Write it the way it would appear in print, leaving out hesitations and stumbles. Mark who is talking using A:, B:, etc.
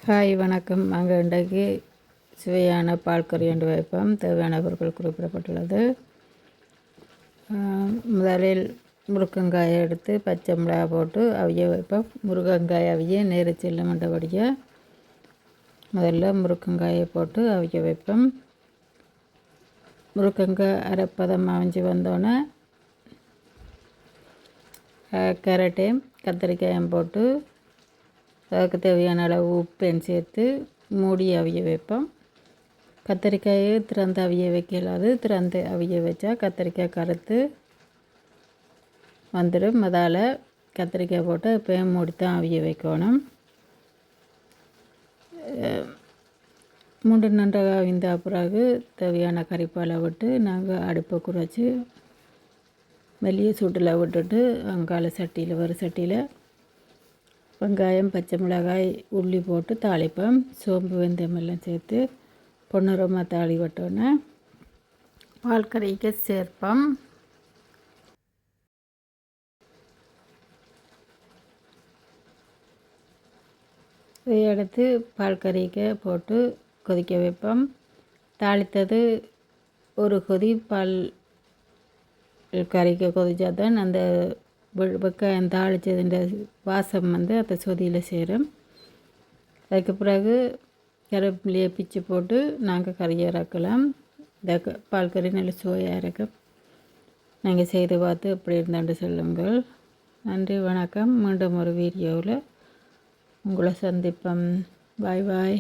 A: Hi வணக்கம். நாங்கள் இன்றைக்கு சுவையான பால் கறி என்று வைப்போம். தேவையான பொருட்கள் குறிப்பிடப்பட்டுள்ளது. முதலில் முருங்கங்காயை எடுத்து பச்சை மிளகாய் போட்டு அவிய வைப்போம். முருங்கங்காய் அவிய நேரு செல்லுமன்றபடியாக முதல்ல முருங்கங்காயை போட்டு அவிய வைப்போம். முருங்கங்காய் அரைப்பதம் அவிஞ்சு வந்தோடனே கேரட்டையும் கத்திரிக்காயும் போட்டு அதுக்கு தேவையான அளவு உப்பையும் சேர்த்து மூடி அவிய வைப்போம். கத்திரிக்காயை திறந்து அவிய வைக்கலாது. திறந்து அவிய வச்சா கத்திரிக்காய் கருத்து வந்துடும். அதால் கத்திரிக்காய் போட்டு இப்போயும் மூடித்தான் அவிய வைக்கணும். மூன்று நன்றாக அவிந்த பிறகு தேவையான கறிப்பாலை விட்டு நாங்கள் அடுப்பை குறைச்சி மெல்லிய சூட்டில் விட்டுட்டு அங்கால சட்டியில் ஒரு சட்டியில் வெங்காயம் பச்சை மிளகாய் உள்ளி போட்டு தாளிப்போம். சோம்பு வெந்தயம் எல்லாம் சேர்த்து பொன்னிறமாக தாளி விட்டோன்னே பால் கறிக்கு சேர்ப்போம். இதை எடுத்து பால் கறிக்கு போட்டு கொதிக்க வைப்போம். தாளித்தது ஒரு கொதி பால் கறிக்கு கொதிச்சா தான் அந்த வெங்காயம் தாளித்ததுன்ற வாசம் வந்து அந்த சொதியில் சேரும். அதுக்கு பிறகு கருவேப்பிலையை பிச்சு போட்டு நாங்கள் கறியை இறக்கலாம். இந்த பால் கறி நல்ல சுவையாக இருக்கும். நாங்கள் செய்து பார்த்து எப்படி இருந்தாண்டு சொல்லுங்கள். நன்றி, வணக்கம். மீண்டும் ஒரு வீடியோவில் உங்களை சந்திப்போம். பாய் பாய்.